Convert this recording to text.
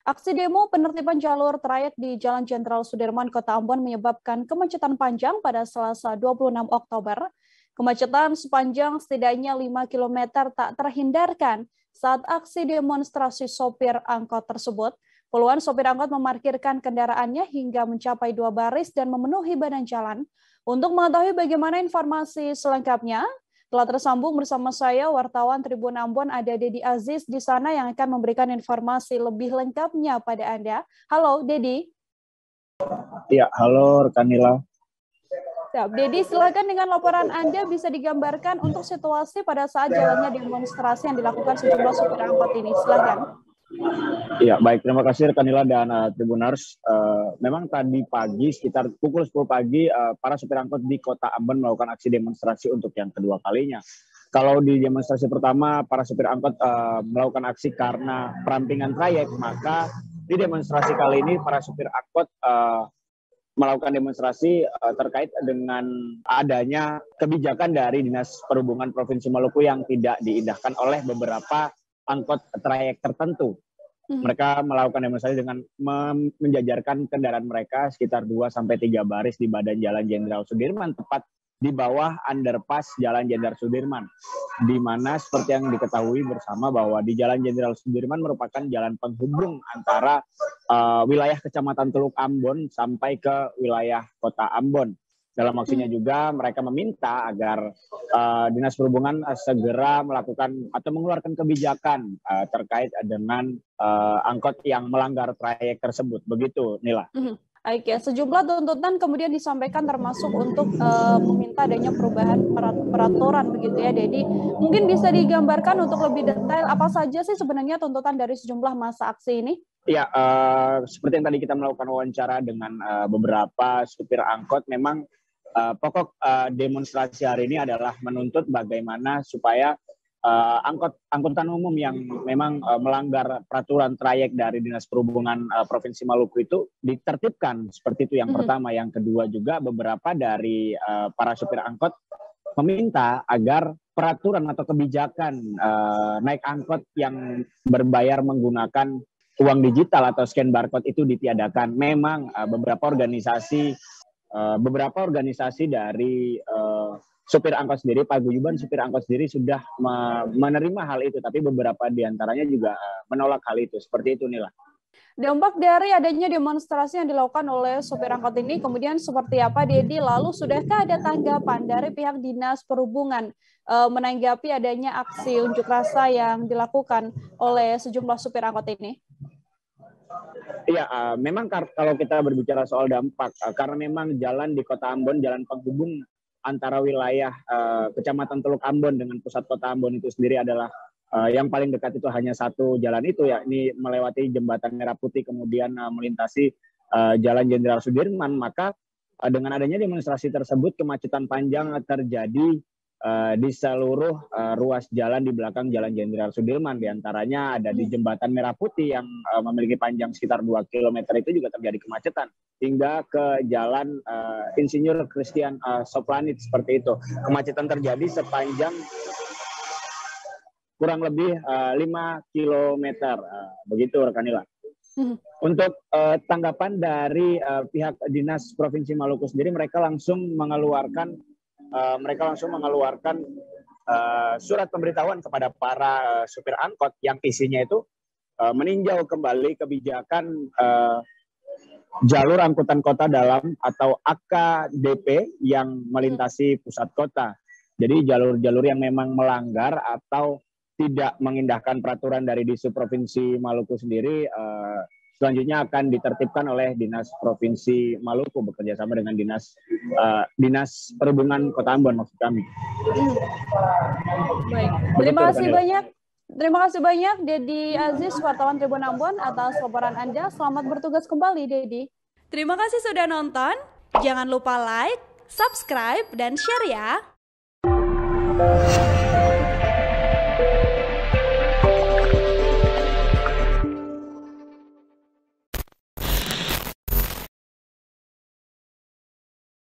Aksi demo penertiban jalur trayek di Jalan Jenderal Sudirman, Kota Ambon menyebabkan kemacetan panjang pada Selasa 26 Oktober. Kemacetan sepanjang setidaknya 5 km tak terhindarkan saat aksi demonstrasi sopir angkot tersebut. Puluhan sopir angkot memarkirkan kendaraannya hingga mencapai 2 baris dan memenuhi badan jalan. Untuk mengetahui bagaimana informasi selengkapnya, telah tersambung bersama saya wartawan Tribun Ambon, ada Dedi Aziz di sana yang akan memberikan informasi lebih lengkapnya pada Anda. Halo Dedi. Ya, halo rekan Nila. Dedi, silakan dengan laporan Anda bisa digambarkan untuk situasi pada saat jalannya demonstrasi yang dilakukan sejumlah supir angkot ini. Silakan. Ya, baik. Terima kasih rekan Nila dan Tribuners. Memang tadi pagi sekitar pukul 10 pagi para supir angkot di Kota Ambon melakukan aksi demonstrasi untuk yang kedua kalinya. Kalau di demonstrasi pertama para supir angkot melakukan aksi karena perampingan trayek, maka di demonstrasi kali ini para supir angkot melakukan demonstrasi terkait dengan adanya kebijakan dari Dinas Perhubungan Provinsi Maluku yang tidak diindahkan oleh beberapa angkot trayek tertentu. Mereka melakukan demonstrasi dengan menjajarkan kendaraan mereka sekitar 2-3 baris di badan Jalan Jenderal Sudirman, tepat di bawah underpass Jalan Jenderal Sudirman, di mana seperti yang diketahui bersama bahwa di Jalan Jenderal Sudirman merupakan jalan penghubung antara wilayah Kecamatan Teluk Ambon sampai ke wilayah Kota Ambon. Dalam aksinya juga mereka meminta agar Dinas Perhubungan segera melakukan atau mengeluarkan kebijakan terkait dengan angkot yang melanggar trayek tersebut. Begitu, Nila. Oke, sejumlah tuntutan kemudian disampaikan termasuk untuk meminta adanya perubahan peraturan begitu ya, Dedi. Mungkin bisa digambarkan untuk lebih detail apa saja sih sebenarnya tuntutan dari sejumlah massa aksi ini? Ya, seperti yang tadi kita melakukan wawancara dengan beberapa supir angkot, memang pokok demonstrasi hari ini adalah menuntut bagaimana supaya angkutan umum yang memang melanggar peraturan trayek dari Dinas Perhubungan Provinsi Maluku itu ditertibkan. Seperti itu yang pertama. Yang kedua juga beberapa dari para supir angkot meminta agar peraturan atau kebijakan naik angkot yang berbayar menggunakan uang digital atau scan barcode itu ditiadakan. Memang beberapa organisasi dari supir angkot sendiri, paguyuban supir angkot sendiri sudah menerima hal itu, tapi beberapa diantaranya juga menolak hal itu. Seperti itu, Nila. Dampak dari adanya demonstrasi yang dilakukan oleh supir angkot ini kemudian seperti apa, Dedi? Lalu sudahkah ada tanggapan dari pihak Dinas Perhubungan menanggapi adanya aksi unjuk rasa yang dilakukan oleh sejumlah supir angkot ini? Iya, memang kalau kita berbicara soal dampak, karena memang jalan di Kota Ambon, jalan penghubung antara wilayah Kecamatan Teluk Ambon dengan pusat Kota Ambon itu sendiri adalah yang paling dekat itu hanya satu jalan itu, ya, ini melewati Jembatan Merah Putih kemudian melintasi Jalan Jenderal Sudirman. Maka dengan adanya demonstrasi tersebut kemacetan panjang terjadi di seluruh ruas jalan di belakang Jalan Jenderal Sudirman. Di antaranya ada di Jembatan Merah Putih yang memiliki panjang sekitar 2 km itu juga terjadi kemacetan. Hingga ke Jalan Insinyur Christian Soplanit, seperti itu. Kemacetan terjadi sepanjang kurang lebih 5 km. Begitu, rekan Nila. Untuk tanggapan dari pihak Dinas Provinsi Maluku sendiri, mereka langsung mengeluarkan surat pemberitahuan kepada para supir angkot yang isinya itu meninjau kembali kebijakan jalur angkutan kota dalam atau AKDP yang melintasi pusat kota. Jadi jalur-jalur yang memang melanggar atau tidak mengindahkan peraturan dari Disub Provinsi Maluku sendiri selanjutnya akan ditertibkan oleh Dinas Provinsi Maluku bekerjasama dengan Dinas Perhubungan Kota Ambon, maksud kami. Baik, terima kasih banyak Dedi Aziz, wartawan Tribun Ambon, atas laporan Anda. Selamat bertugas kembali, Dedi. Terima kasih sudah nonton. Jangan lupa like, subscribe, dan share ya.